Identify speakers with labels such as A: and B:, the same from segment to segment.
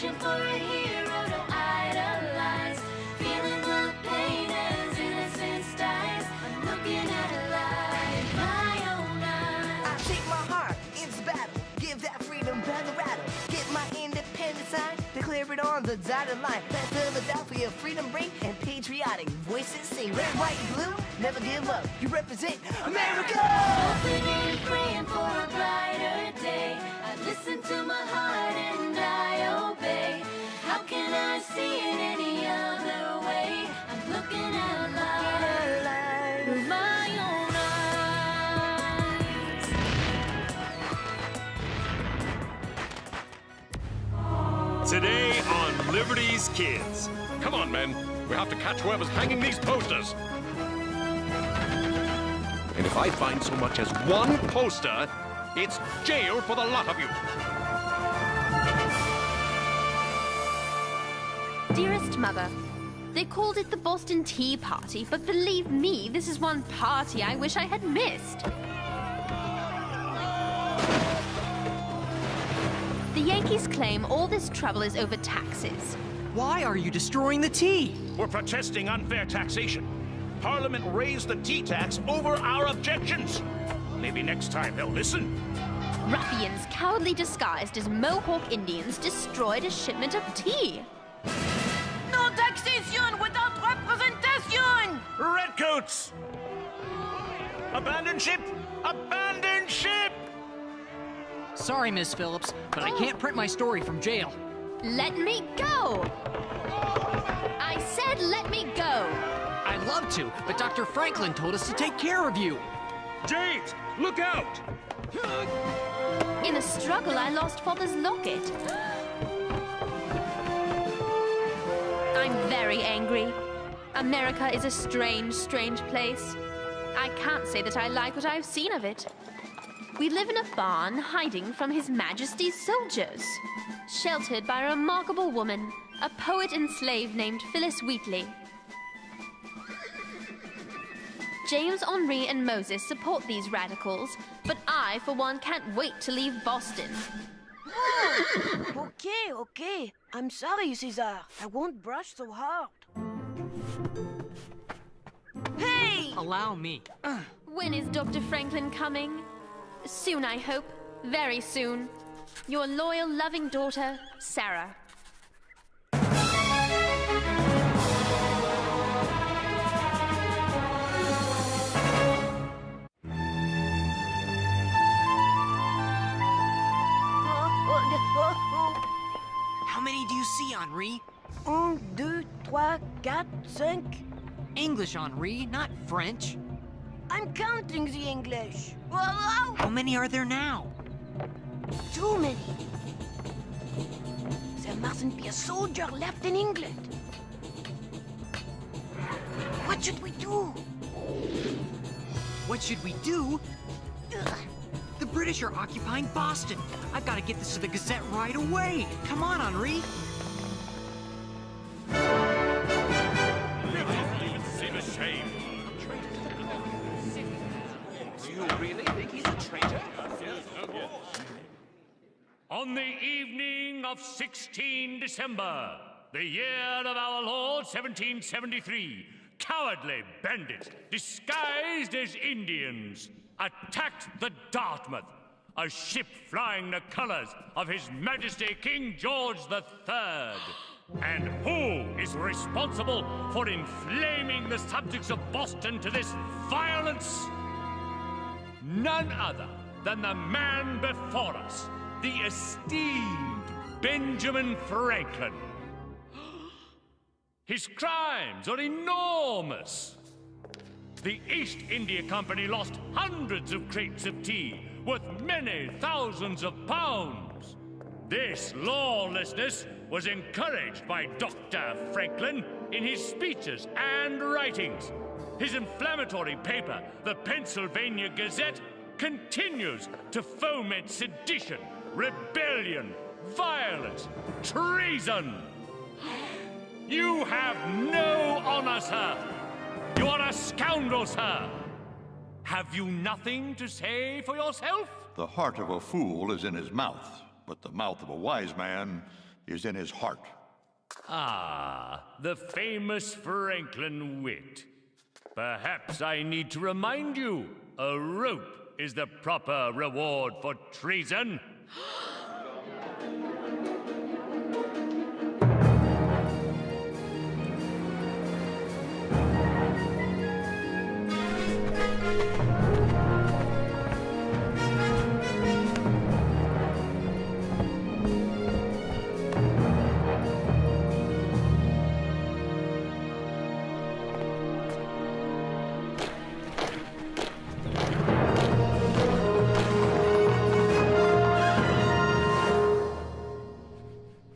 A: searching for a hero to idolize. Feeling the pain as innocence dies. I'm looking at a lie in my own eyes.
B: I take my heart into battle, give that freedom by the rattle. Get my independent sign, declare it on the dotted line. Let Philadelphia freedom ring and patriotic voices sing. Red, white, and blue, never give up. You represent America!
A: Hoping and praying for a brighter day. I listen to my heart and I obey. How can I see it any other way? I'm looking at a lie through my own eyes.
C: Today on Liberty's Kids.
D: Come on, men. We have to catch whoever's hanging these posters. And if I find so much as one poster, it's jail for the lot of you.
E: Dearest Mother, they called it the Boston Tea Party, but believe me, this is one party I wish I had missed. The Yankees claim all this trouble is over taxes.
F: Why are you destroying the tea?
D: We're protesting unfair taxation. Parliament raised the tea tax over our objections. Maybe next time they'll listen.
E: Ruffians, cowardly disguised as Mohawk Indians, destroyed a shipment of tea.
A: No taxation without representation!
D: Redcoats! Abandon ship! Abandon ship!
F: Sorry, Miss Phillips, but I can't print my story from jail.
E: Let me go! I said let me go!
F: I'd love to, but Dr. Franklin told us to take care of you.
D: James, look out!
E: In a struggle, I lost Father's locket. I'm very angry. America is a strange, strange place. I can't say that I like what I've seen of it. We live in a barn hiding from His Majesty's soldiers, sheltered by a remarkable woman, a poet and slave named Phyllis Wheatley. James, Henri, and Moses support these radicals, but I, for one, can't wait to leave Boston.
G: Okay. I'm sorry, Cesar. I won't brush so hard.
E: Hey!
F: Allow me.
E: When is Dr. Franklin coming? Soon, I hope. Very soon. Your loyal, loving daughter, Sarah.
F: How many do you see, Henri?
G: 1, 2, 3, 4, 5.
F: English, Henri, not French.
G: I'm counting the English.
F: How many are there now?
G: Too many. There mustn't be a soldier left in England. What should we do?
F: What should we do? The British are occupying Boston. I've got to get this to the Gazette right away. Come on, Henri.
D: Seem a shame. Do you really think he's a traitor?
C: On the evening of 16 December, the year of our Lord 1773, cowardly bandits, disguised as Indians, attacked the Dartmouth, a ship flying the colors of His Majesty King George III. And who is responsible for inflaming the subjects of Boston to this violence? None other than the man before us, the esteemed Benjamin Franklin. His crimes are enormous. The East India Company lost hundreds of crates of tea worth many thousands of pounds. This lawlessness was encouraged by Dr. Franklin in his speeches and writings. His inflammatory paper, the Pennsylvania Gazette, continues to foment sedition, rebellion, violence, treason. You have no honor, sir. You are a scoundrel, sir. Have you nothing to say for yourself?
H: The heart of a fool is in his mouth, but the mouth of a wise man is in his heart.
C: Ah, the famous Franklin wit. Perhaps I need to remind you, a rope is the proper reward for treason.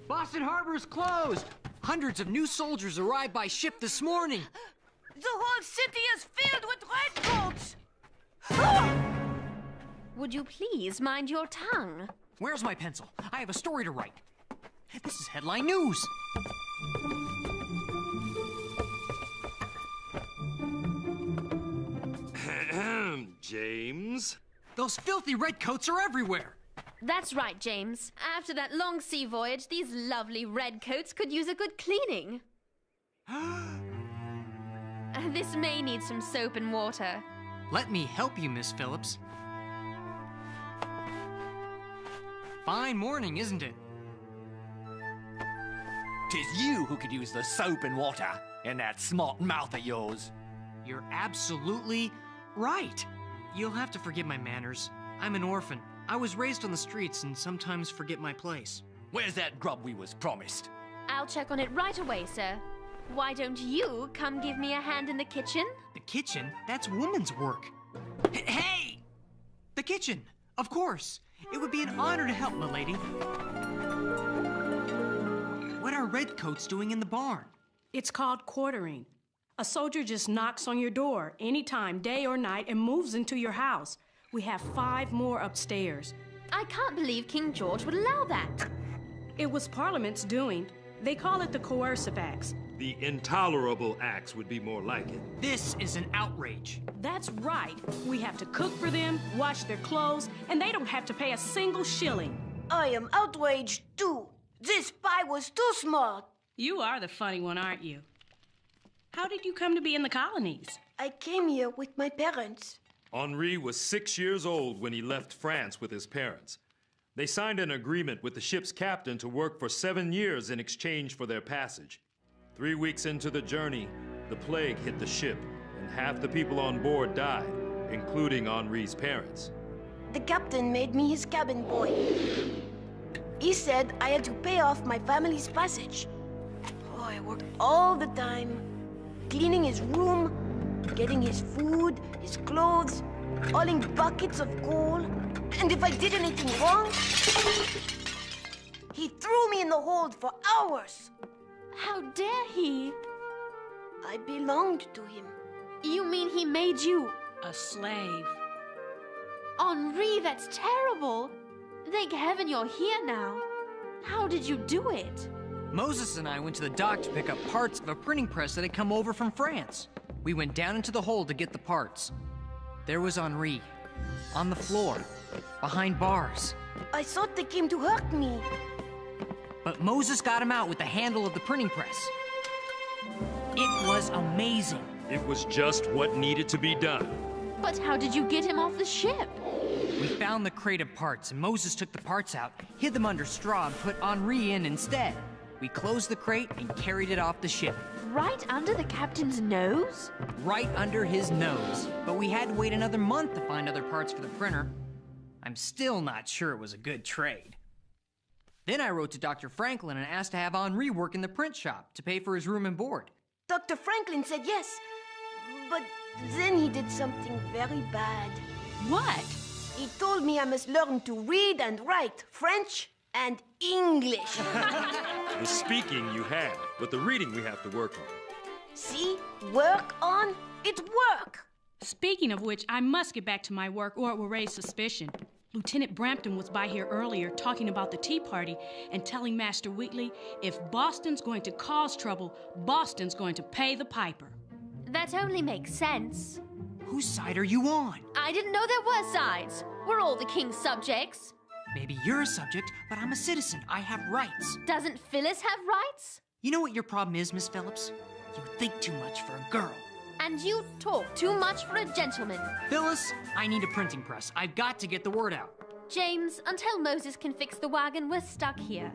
F: Boston Harbor's closed! Hundreds of new soldiers arrived by ship this morning.
G: The whole city is filled with redcoats!
E: Would you please mind your tongue?
F: Where's my pencil? I have a story to write. This is headline news.
I: James?
F: Those filthy redcoats are everywhere.
E: That's right, James. After that long sea voyage, these lovely redcoats could use a good cleaning. This may need some soap and water.
F: Let me help you, Miss Phillips. Fine morning, isn't it?
J: 'Tis you who could use the soap and water in that smart mouth of yours.
F: You're absolutely right. You'll have to forgive my manners. I'm an orphan. I was raised on the streets and sometimes forget my place.
J: Where's that grub we was promised?
E: I'll check on it right away, sir. Why don't you come give me a hand in the kitchen?
F: The kitchen? That's woman's work. Hey! The kitchen! Of course! It would be an honor to help, milady. What are redcoats doing in the barn?
K: It's called quartering. A soldier just knocks on your door anytime, day or night, and moves into your house. We have 5 more upstairs.
E: I can't believe King George would allow that.
K: It was Parliament's doing. They call it the Coercive Acts.
I: The Intolerable Acts would be more like it.
F: This is an outrage.
K: That's right. We have to cook for them, wash their clothes, and they don't have to pay a single shilling.
G: I am outraged too. This spy was too smart.
K: You are the funny one, aren't you? How did you come to be in the colonies?
G: I came here with my parents.
I: Henri was 6 years old when he left France with his parents. They signed an agreement with the ship's captain to work for 7 years in exchange for their passage. 3 weeks into the journey, the plague hit the ship, and half the people on board died, including Henri's parents.
G: The captain made me his cabin boy. He said I had to pay off my family's passage. Oh, I worked all the time, cleaning his room, getting his food, his clothes, hauling buckets of coal. And if I did anything wrong, he threw me in the hold for hours.
E: How dare he?
G: I belonged to him.
E: You mean he made you
K: A slave.
E: Henri? That's terrible. Thank heaven you're here now. How did you do it?
F: Moses and I went to the dock to pick up parts of a printing press that had come over from France. We went down into the hold to get the parts. There was Henri, on the floor, behind bars.
G: I thought they came to hurt me.
F: But Moses got him out with the handle of the printing press. It was amazing.
I: It was just what needed to be done.
E: But how did you get him off the ship?
F: We found the crate of parts, and Moses took the parts out, hid them under straw, and put Henri in instead. We closed the crate and carried it off the ship.
E: Right under the captain's nose?
F: Right under his nose. But we had to wait another month to find other parts for the printer. I'm still not sure it was a good trade. Then I wrote to Dr. Franklin and asked to have Henri work in the print shop to pay for his room and board.
G: Dr. Franklin said yes, but then he did something very bad.
K: What?
G: He told me I must learn to read and write French and English.
I: The speaking you had, but the reading we have to work on.
G: See? Work on? It work!
K: Speaking of which, I must get back to my work or it will raise suspicion. Lieutenant Brampton was by here earlier talking about the Tea Party and telling Master Wheatley if Boston's going to cause trouble, Boston's going to pay the piper.
E: That only makes sense.
F: Whose side are you on?
E: I didn't know there were sides. We're all the king's subjects.
F: Maybe you're a subject, but I'm a citizen. I have rights.
E: Doesn't Phyllis have rights?
F: You know what your problem is, Miss Phillips? You think too much for a girl.
E: And you talk too much for a gentleman.
F: Phyllis, I need a printing press. I've got to get the word out.
E: James, until Moses can fix the wagon, we're stuck here.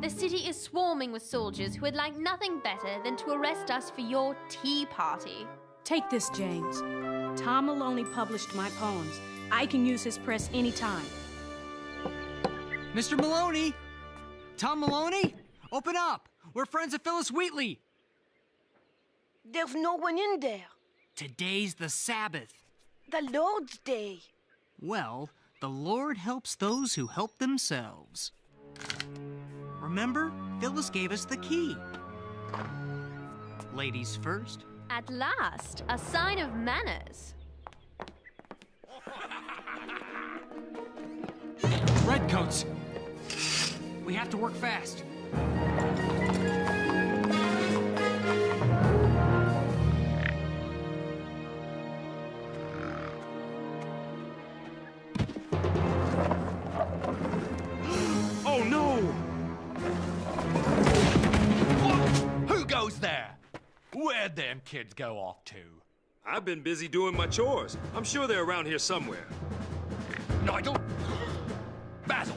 E: The city is swarming with soldiers who would like nothing better than to arrest us for your tea party.
K: Take this, James. Tom Maloney published my poems. I can use his press anytime.
F: Mr. Maloney! Tom Maloney? Open up! We're friends of Phyllis Wheatley!
G: There's no one in there.
F: Today's the Sabbath.
G: The Lord's Day.
F: Well, the Lord helps those who help themselves. Remember, Phyllis gave us the key. Ladies first.
E: At last, a sign of manners.
F: Redcoats! We have to work fast.
I: Oh, no!
J: Who goes there? Where'd them kids go off to?
I: I've been busy doing my chores. I'm sure they're around here somewhere.
J: Nigel? Basil?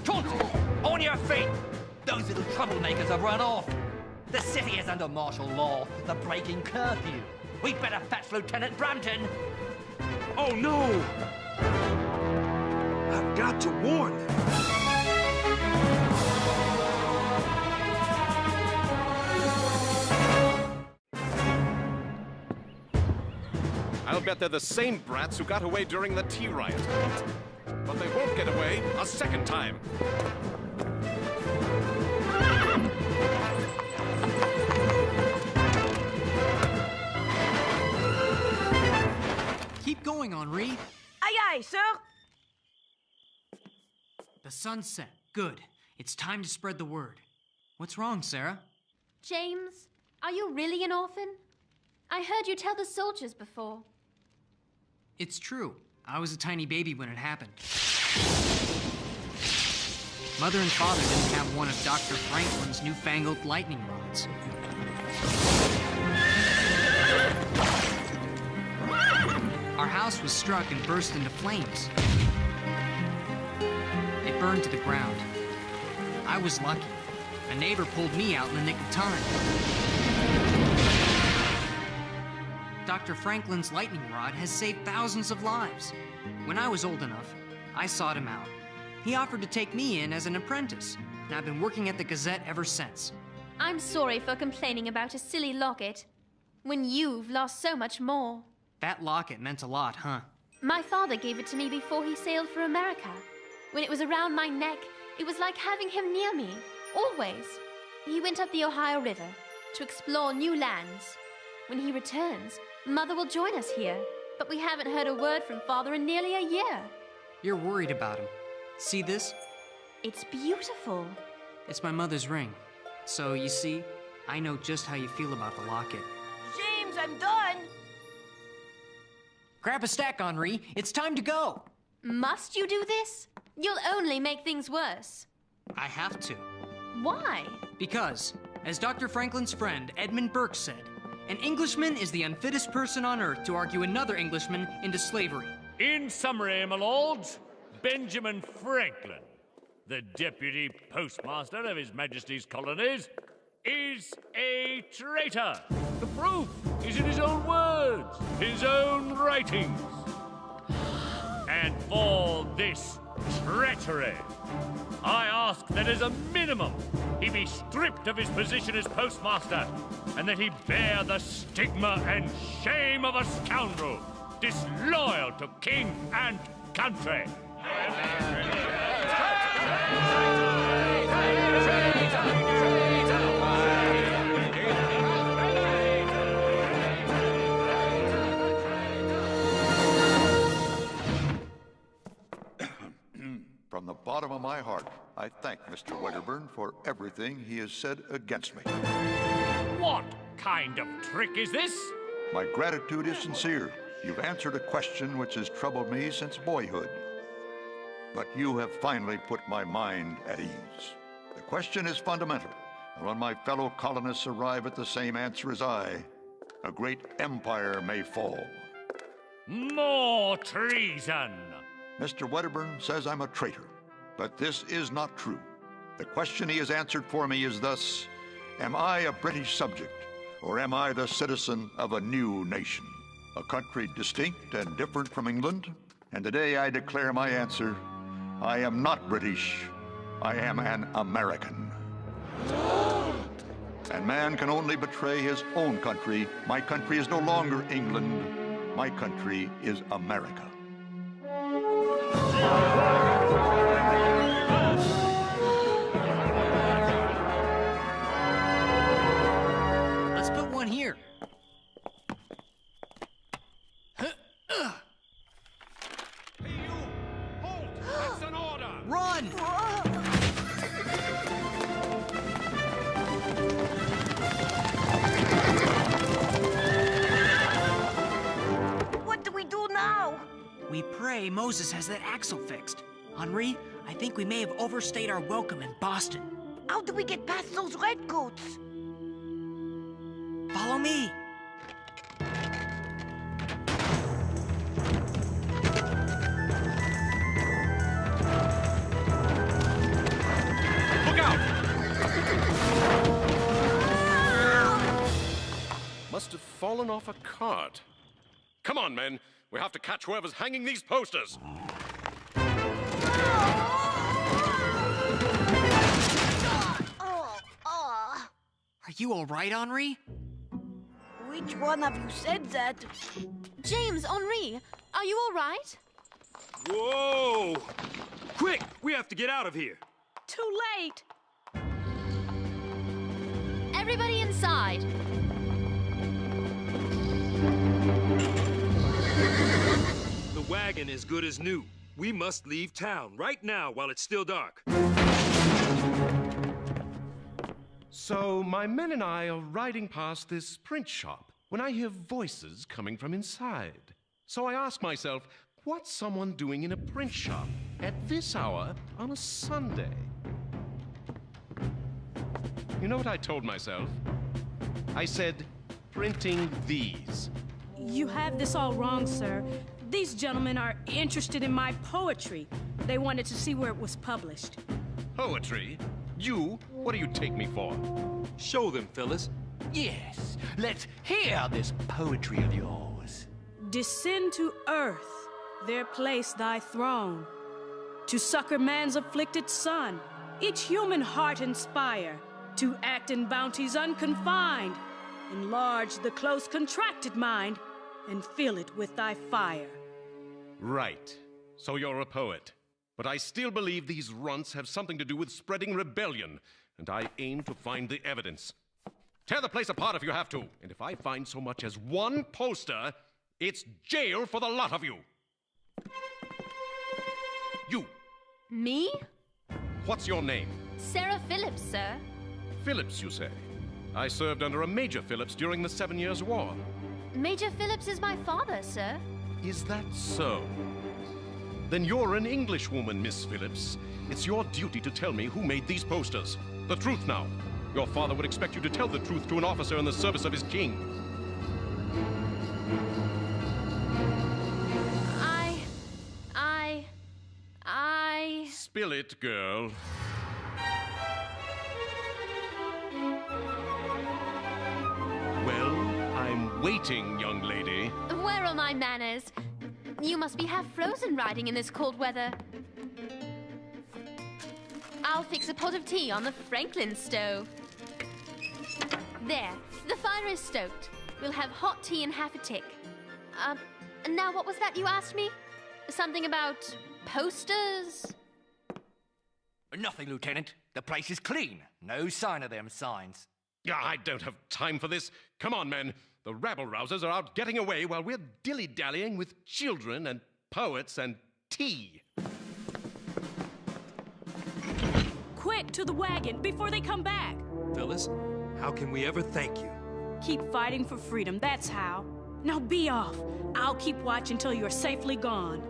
J: Chauncey? On your feet! Those little troublemakers have run off. The city is under martial law. They're breaking curfew. We'd better fetch Lieutenant Brampton.
I: Oh, no! I've got to warn them.
H: I'll bet they're the same brats who got away during the tea riot. But they won't get away a second time.
F: Keep going, Henri.
G: Aye, aye, sir.
F: The sun's set. Good. It's time to spread the word. What's wrong, Sarah?
E: James, are you really an orphan? I heard you tell the soldiers before.
F: It's true. I was a tiny baby when it happened. Mother and father didn't have one of Dr. Franklin's newfangled lightning rods. Our house was struck and burst into flames. It burned to the ground. I was lucky. A neighbor pulled me out in the nick of time. Dr. Franklin's lightning rod has saved thousands of lives. When I was old enough, I sought him out. He offered to take me in as an apprentice, and I've been working at the Gazette ever since.
E: I'm sorry for complaining about a silly locket, when you've lost so much more.
F: That locket meant a lot, huh?
E: My father gave it to me before he sailed for America. When it was around my neck, it was like having him near me, always. He went up the Ohio River to explore new lands. When he returns, Mother will join us here, but we haven't heard a word from Father in nearly a year.
F: You're worried about him. See this?
E: It's beautiful.
F: It's my mother's ring. So, you see, I know just how you feel about the locket.
G: James, I'm done.
F: Grab a stack, Henri. It's time to go.
E: Must you do this? You'll only make things worse.
F: I have to.
E: Why?
F: Because, as Dr. Franklin's friend Edmund Burke said, an Englishman is the unfittest person on earth to argue another Englishman into slavery.
C: In summary, my lords, Benjamin Franklin, the deputy postmaster of His Majesty's colonies, is a traitor. The proof is in his own words, his own writings. And for this treachery, I ask that as a minimum, he be stripped of his position as postmaster, and that he bear the stigma and shame of a scoundrel, disloyal to king and country.
L: From the bottom of my heart, I thank Mr. Wedderburn for everything he has said against me.
C: What kind of trick is this?
L: My gratitude is sincere. You've answered a question which has troubled me since boyhood. but you have finally put my mind at ease. The question is fundamental, and when my fellow colonists arrive at the same answer as I, a great empire may fall.
C: More treason!
L: Mr. Wedderburn says I'm a traitor, but this is not true. The question he has answered for me is thus, am I a British subject, or am I the citizen of a new nation? A country distinct and different from England? And today I declare my answer, I am not British, I am an American. And man can only betray his own country. My country is no longer England, my country is America.
F: Let's put one here.
H: Hey, you! Halt! That's an order!
F: Run!
G: What do we do now?
F: We pray Moses has that axle fixed. Henri, I think we may have overstayed our welcome in Boston.
G: How do we get past those redcoats?
F: Follow me.
H: Look out! Must have fallen off a cart. Come on, men. We have to catch whoever's hanging these posters.
F: Are you all right, Henri?
G: Which one of you said that?
E: James, Henri, are you all right?
I: Whoa! Quick, we have to get out of here.
K: Too late.
E: Everybody inside.
I: The wagon is good as new. We must leave town right now while it's still dark.
H: So my men and I are riding past this print shop when I hear voices coming from inside. So I ask myself, what's someone doing in a print shop at this hour on a Sunday? You know what I told myself? I said, printing these.
K: You have this all wrong, sir. These gentlemen are interested in my poetry. They wanted to see where it was published.
H: Poetry? You? What do you take me for?
I: Show them, Phyllis.
J: Yes, let's hear this poetry of yours.
K: Descend to earth, there place thy throne. To succor man's afflicted son, each human heart inspire. To act in bounties unconfined. Enlarge the close contracted mind, and fill it with thy fire.
H: Right. So you're a poet. But I still believe these runts have something to do with spreading rebellion, and I aim to find the evidence. Tear the place apart if you have to, and if I find so much as one poster, it's jail for the lot of you. You.
E: Me?
H: What's your name?
E: Sarah Phillips, sir.
H: Phillips, you say? I served under a Major Phillips during the 7 Years' War.
E: Major Phillips is my father, sir.
H: Is that so? Then you're an Englishwoman, Miss Phillips. It's your duty to tell me who made these posters. The truth now. Your father would expect you to tell the truth to an officer in the service of his king.
E: I...
H: Spill it, girl. Well, I'm waiting, young lady.
E: Where are my manners? You must be half frozen riding in this cold weather. I'll fix a pot of tea on the Franklin stove. There, the fire is stoked. We'll have hot tea in half a tick. Now what was that you asked me? Something about posters?
J: Nothing, Lieutenant. The place is clean. No sign of them signs.
H: I don't have time for this. Come on, men. The rabble-rousers are out getting away while we're dilly-dallying with children and poets and tea.
K: Quick, to the wagon, before they come back.
I: Phyllis, how can we ever thank you?
K: Keep fighting for freedom, that's how. Now be off. I'll keep watch until you're safely gone.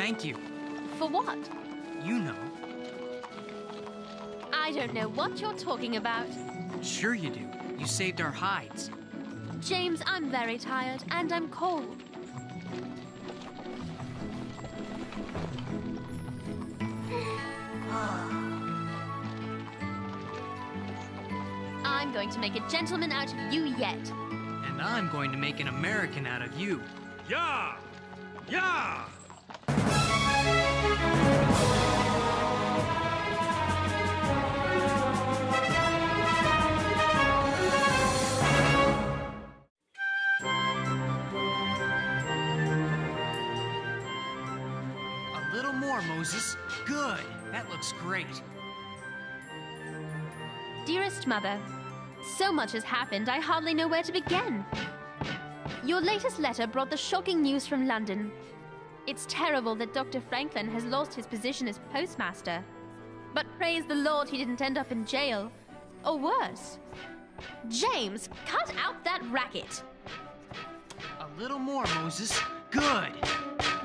F: thank you.
E: For what?
F: You know.
E: I don't know what you're talking about.
F: Sure you do. You saved our hides.
E: James, I'm very tired, and I'm cold. I'm going to make a gentleman out of you yet.
F: And I'm going to make an American out of you.
I: Yeah! Yeah!
F: A little more, Moses. Good. That looks great.
E: Dearest Mother, so much has happened, I hardly know where to begin. Your latest letter brought the shocking news from London. It's terrible that Dr. Franklin has lost his position as postmaster. But praise the Lord he didn't end up in jail. Or worse. James, cut out that racket.
F: A little more, Moses. Good.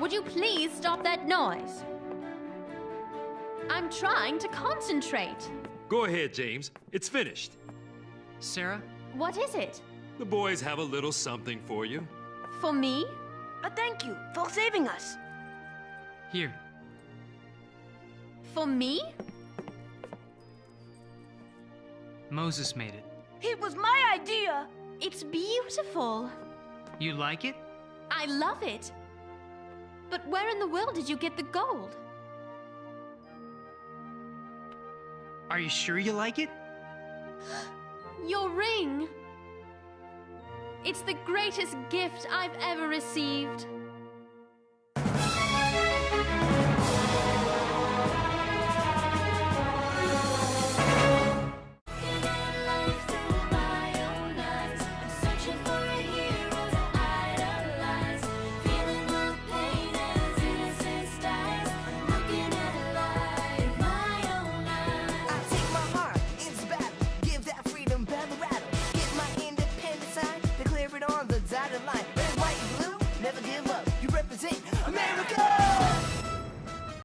E: Would you please stop that noise? I'm trying to concentrate.
I: Go ahead, James. It's finished.
F: Sarah?
E: What is it?
I: The boys have a little something for you.
E: For me?
G: Thank you for saving us.
F: Here.
E: For me?
F: Moses made it.
G: It was my idea.
E: It's beautiful.
F: You like it?
E: I love it. But where in the world did you get the gold?
F: Are you sure you like it?
E: Your ring. It's the greatest gift I've ever received.
B: Red, white, and blue, never give up. You represent America.